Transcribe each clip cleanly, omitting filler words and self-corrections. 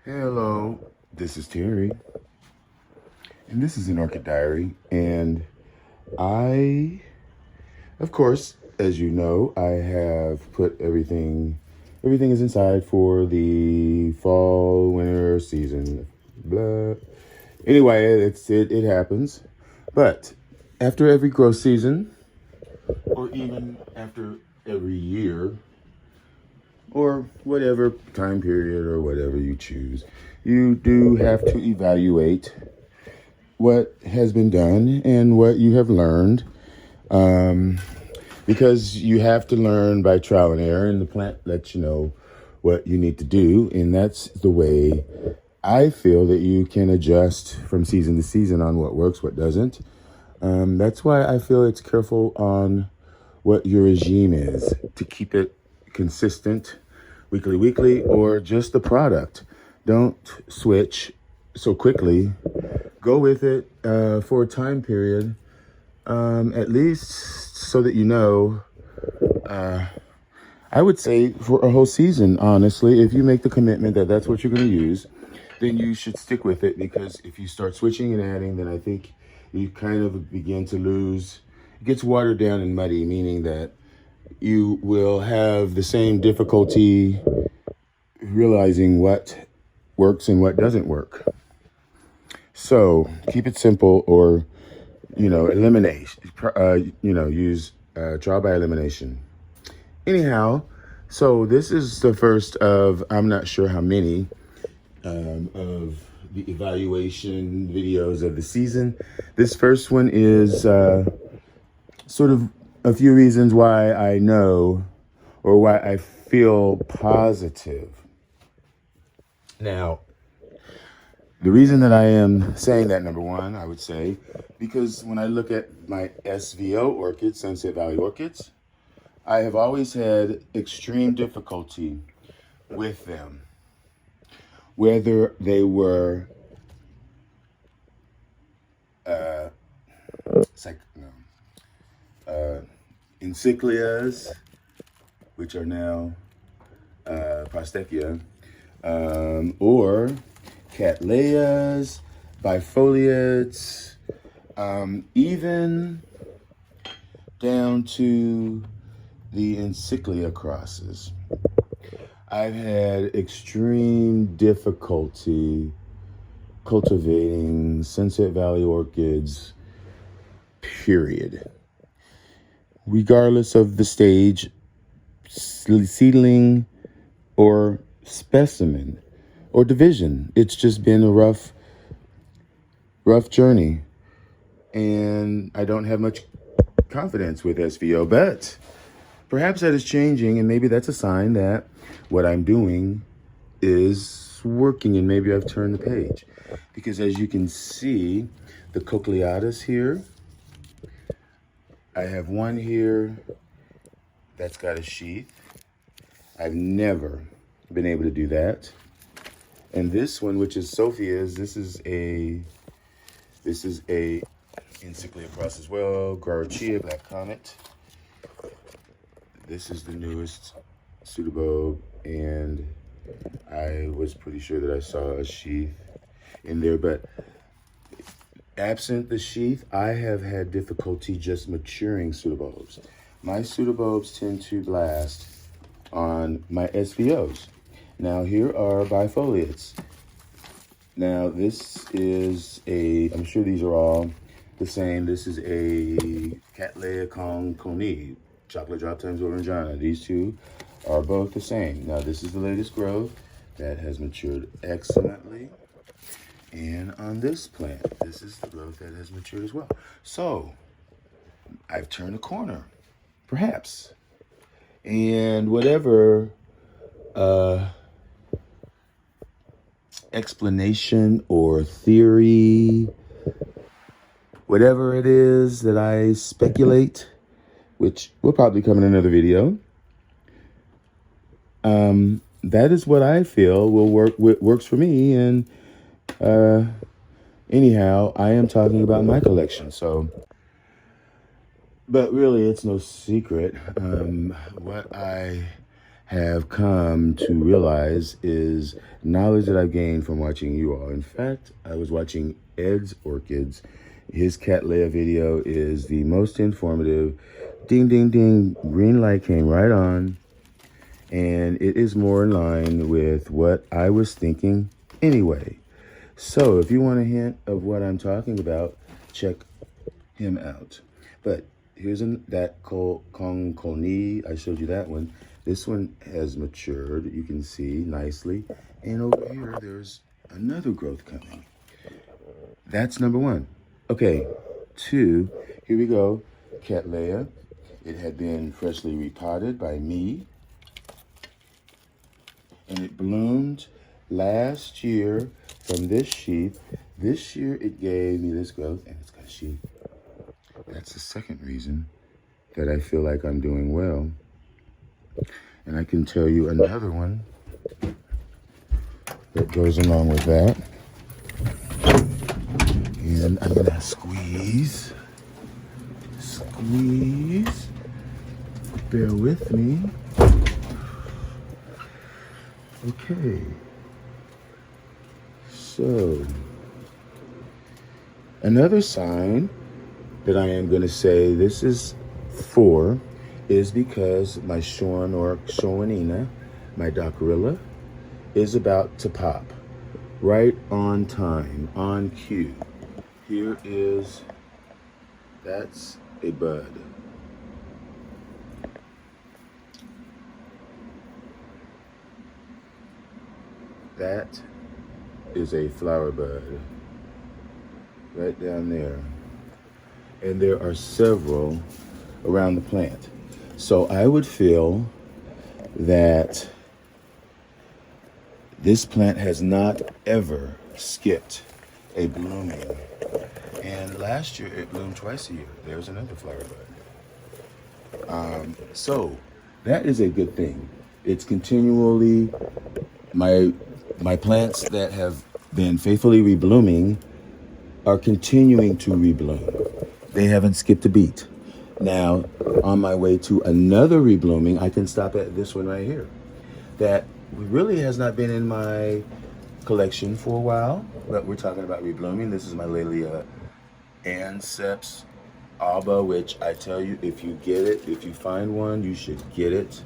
Hello, this is Terry, and this is an Orchid Diary. And I, of course, as you know, I have put everything is inside for the fall, winter season. Blah. Anyway, it happens. But after every growth season, or even after every year, or whatever time period or whatever you choose, you do have to evaluate what has been done and what you have learned, because you have to learn by trial and error, and the plant lets you know what you need to do, and that's the way I feel that you can adjust from season to season on what works, what doesn't. That's why I feel it's careful on what your regime is, to keep it consistent weekly, or just the product. Don't switch so quickly. Go with it for a time period, at least so that you know. I would say for a whole season, honestly, if you make the commitment that that's what you're going to use, then you should stick with it, because if you start switching and adding, then I think you kind of begin to lose. It gets watered down and muddy, meaning that you will have the same difficulty realizing what works and what doesn't work. So keep it simple, or eliminate. Use trial by elimination. Anyhow, so this is the first of, I'm not sure how many, of the evaluation videos of the season. This first one is sort of a few reasons why I know, or why I feel positive. Now, the reason that I am saying that, number one, I would say, because when I look at my SVO orchids, Sunset Valley orchids, I have always had extreme difficulty with them. Whether they were encyclias, which are now Prostechia, or Cattleyas, Bifoliates, even down to the encyclia crosses. I've had extreme difficulty cultivating Sunset Valley orchids, period. Regardless of the stage, seedling or specimen or division. It's just been a rough journey. And I don't have much confidence with SVO, but perhaps that is changing, and maybe that's a sign that what I'm doing is working, and maybe I've turned the page. Because as you can see, the Cochleatus here, I have one here that's got a sheath. I've never been able to do that. And this one, which is Sophia's, this is a encyclia cross as well, Garcia, Black Comet. This is the newest pseudobulb, and I was pretty sure that I saw a sheath in there, but absent the sheath, I have had difficulty just maturing pseudobulbs. My pseudobulbs tend to blast on my SVOs. Now here are Bifoliates. Now this is I'm sure these are all the same. This is a Cattleya Coney, chocolate drop times Orangina. These two are both the same. Now this is the latest growth that has matured excellently. And on this plant, this is the growth that has matured as well. So I've turned a corner, perhaps. And whatever explanation or theory, whatever it is that I speculate, which will probably come in another video, that is what I feel will works for me. And anyhow, I am talking about my collection. So, but really, it's no secret what I have come to realize is knowledge that I've gained from watching you all. In fact, I was watching Ed's Orchids. His cat Leia video is the most informative. Ding, ding, ding. Green light came right on. And it is more in line with what I was thinking anyway. So if you want a hint of what I'm talking about, check him out. But here's that Kong Koni. I showed you that one. This one has matured, you can see nicely. And over here, there's another growth coming. That's number one. Okay, 2, here we go. Katliente. It had been freshly repotted by me. And it bloomed last year from this sheath. This year, it gave me this growth, and it's got a sheath. That's the second reason that I feel like I'm doing well. And I can tell you another one that goes along with that. And I'm gonna squeeze. Bear with me. Okay. So, another sign that I am gonna say this is for is because my Shorn or Shoanina, my Dockerilla, is about to pop. Right on time, on cue. Here is, that's a bud. That is a flower bud. Right down there. And there are several around the plant. So I would feel that this plant has not ever skipped a blooming. And last year it bloomed twice a year. There's another flower bud. So that is a good thing. It's continually, my plants that have been faithfully reblooming are continuing to rebloom. They haven't skipped a beat. Now, on my way to another reblooming, I can stop at this one right here. That really has not been in my collection for a while, but we're talking about reblooming. This is my Leia Anceps Alba, which I tell you, if you get it, if you find one, you should get it.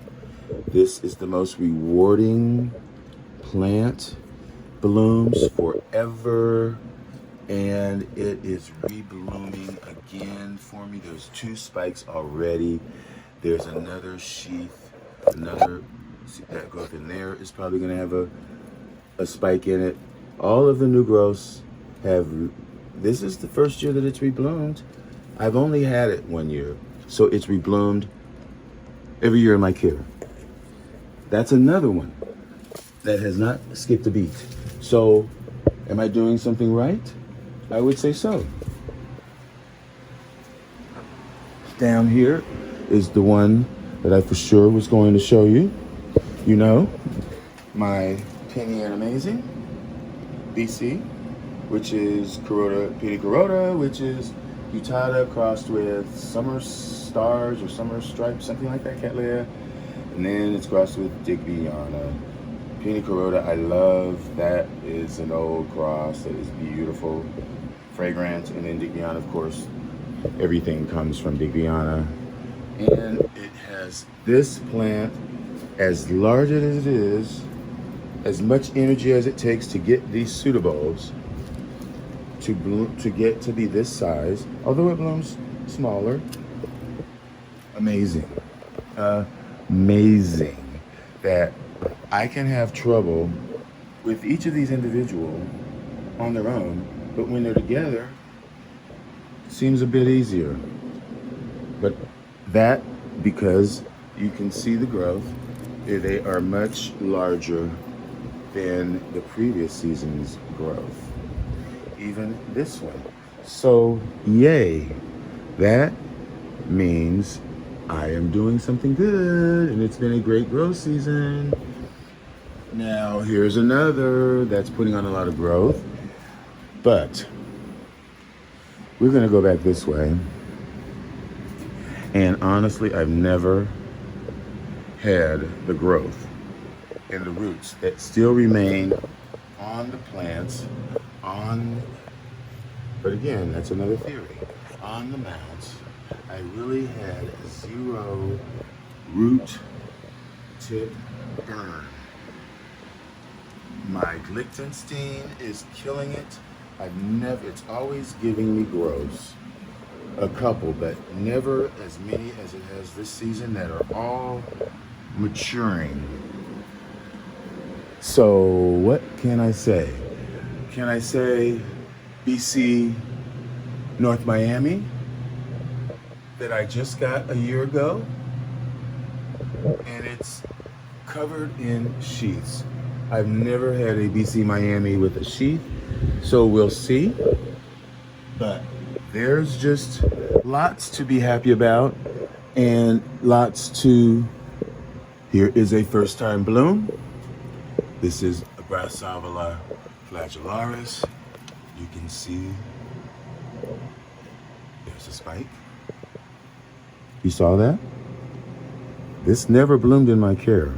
This is the most rewarding plant. Blooms forever. And it is reblooming again for me. There's 2 spikes already. There's another sheath, that growth in there is probably gonna have a spike in it. All of the new growths have, this is the first year that it's rebloomed. I've only had it 1 year. So it's rebloomed every year in my care. That's another one that has not skipped a beat. So am I doing something right? I would say so. Down here is the one that I for sure was going to show you. You know, my Penny and Amazing BC, which is Penny Carota, which is Utada crossed with Summer Stars or Summer Stripes, something like that, Katliente. And then it's crossed with Digbyana. Penny Carota, I love. That is an old cross that is beautiful. Fragrant, and then Digbyana, of course, everything comes from Digbyana. And it has this plant, as large as it is, as much energy as it takes to get these pseudobulbs to bloom, to get to be this size, although it blooms smaller. Amazing. Amazing that I can have trouble with each of these individual on their own, but when they're together, it seems a bit easier. But that, because you can see the growth, they are much larger than the previous season's growth. Even this one. So, yay. That means I am doing something good, and it's been a great growth season. Now, here's another that's putting on a lot of growth. But we're gonna go back this way. And honestly, I've never had the growth and the roots that still remain on the plants, but again, that's another theory. On the mounts, I really had zero root tip burn. My Lichtenstein is killing it. It's always giving me growths. A couple, but never as many as it has this season that are all maturing. So what can I say? Can I say BC North Miami that I just got a year ago? And it's covered in sheaths. I've never had a BC Miami with a sheath, so we'll see. But there's just lots to be happy about and lots to... Here is a first time bloom. This is a grass Avila Flagellaris. You can see there's a spike. You saw that? This never bloomed in my care.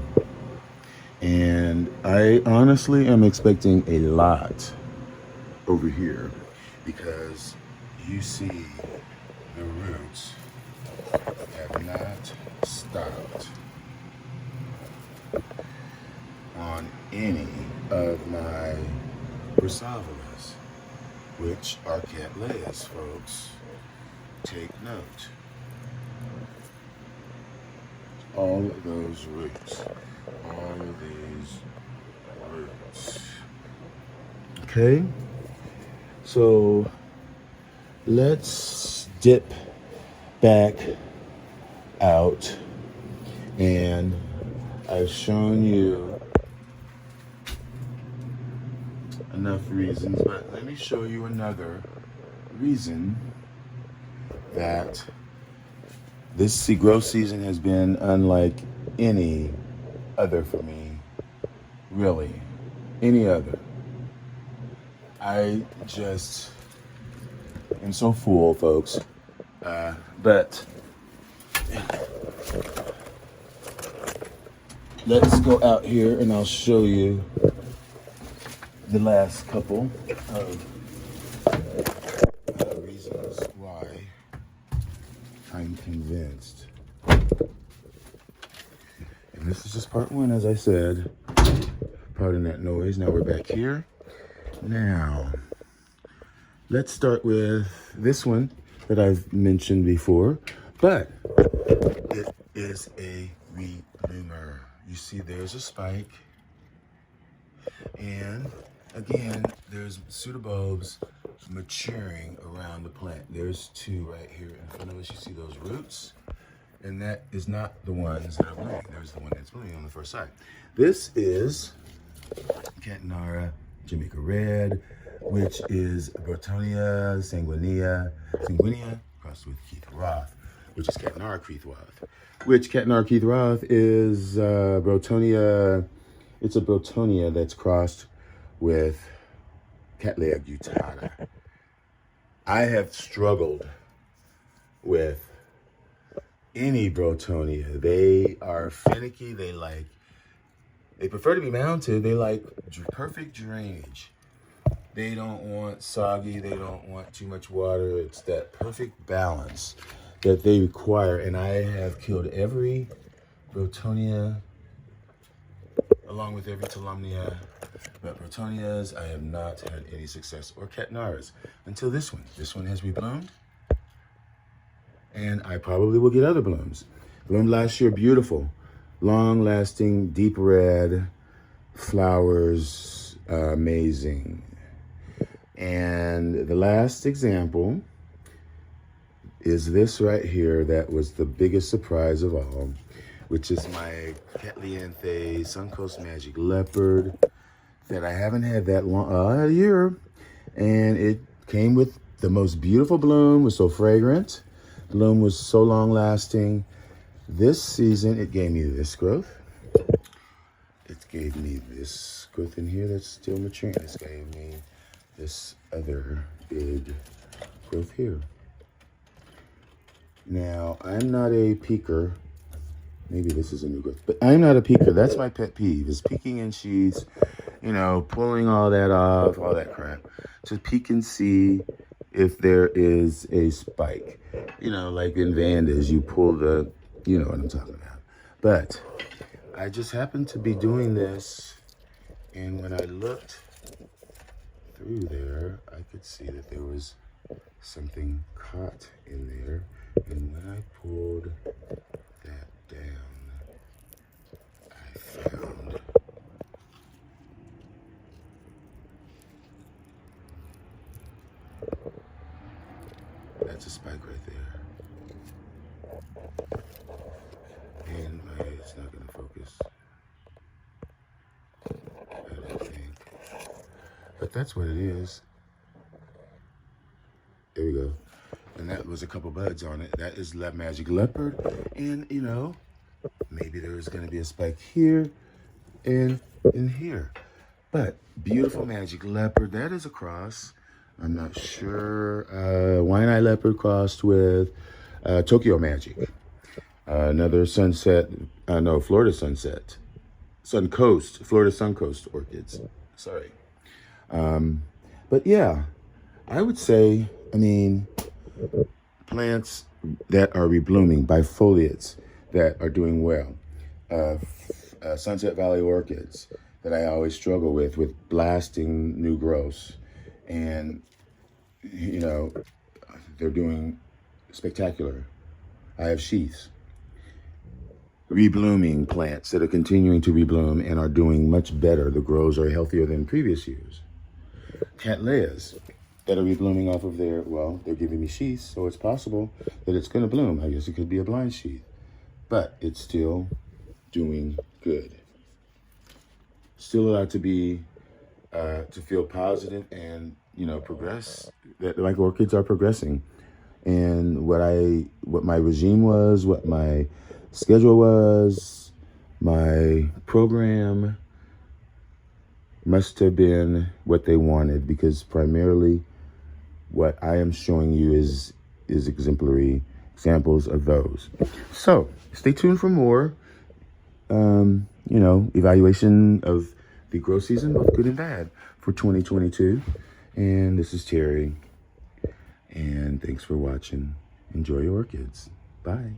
And I honestly am expecting a lot over here because you see the roots have not stopped on any of my Brassavolas, which are Cattleyas, folks. Take note. All of those roots. All of these roots. Okay? So let's dip back out, and I've shown you enough reasons, but let me show you another reason that this growth season has been unlike any other for me, really, any other. I just am so full, folks, but let's go out here and I'll show you the last couple of reasons why I'm convinced. And this is just part one, as I said. Pardon that noise. Now we're back here. Now, let's start with this one that I've mentioned before, but it is a rebloomer. You see there's a spike, and again, there's pseudobulbs maturing around the plant. There's two right here in front of us. You see those roots? And that is not the ones that are blooming. There's the one that's blooming on the first side. This is Catnara Jamaica Red, which is Brotonia sanguinea crossed with Keith Roth, which is Catnara Keith Roth. Which Catnara Keith Roth is Brotonia. It's a Brotonia that's crossed with Cattleya gutata. I have struggled with any Brotonia. They are finicky. They prefer to be mounted. They like perfect drainage. They don't want soggy. They don't want too much water. It's that perfect balance that they require. And I have killed every Brotonia along with every Tolumnia. But Brotonias, I have not had any success, or Catnaras, until this one. This one has rebloomed, and I probably will get other blooms. Bloomed last year, beautiful, long-lasting, deep red flowers, amazing. And the last example is this right here that was the biggest surprise of all, which is my Katliente Suncoast Magic Leopard that I haven't had that long, a year. And it came with the most beautiful bloom, was so fragrant. Bloom was so long lasting. This season, it gave me this growth. It gave me this growth in here that's still maturing. This gave me this other big growth here. Now, I'm not a peaker maybe this is a new growth. But I'm not a peeker. That's my pet peeve, is peeking in sheets, you know, pulling all that off, all that crap. To peek and see if there is a spike. You know, like in Vandas, you pull the, you know what I'm talking about. But I just happened to be doing this, and when I looked through there, I could see that there was something caught in there. And when I pulled that down, I found that's a spike right there. And it's not gonna focus, I don't think. But that's what it is. There we go. And that was a couple buds on it. That is Magic Leopard. And, you know, maybe there is going to be a spike here and in here. But beautiful Magic Leopard. That is a cross. I'm not sure. Wine-Eye Leopard crossed with Tokyo Magic. Another sunset. No, Florida sunset. Suncoast. Florida Suncoast orchids. Sorry. But yeah, I would say, I mean, plants that are reblooming, Bifoliates that are doing well, Sunset Valley orchids that I always struggle with blasting new growths, and you know, they're doing spectacular. I have sheaths, reblooming plants that are continuing to rebloom and are doing much better. The grows are healthier than previous years. Cattleya's that are reblooming off of their, well, they're giving me sheaths, so it's possible that it's going to bloom. I guess it could be a blind sheath, but it's still doing good. Still allowed to be, to feel positive and, you know, progress. That my orchids are progressing. And what my regime was, what my schedule was, my program must have been what they wanted, because primarily what I am showing you is exemplary examples of those. So stay tuned for more, you know, evaluation of the growth season, both good and bad, for 2022. And this is Terry, and thanks for watching. Enjoy your orchids. Bye.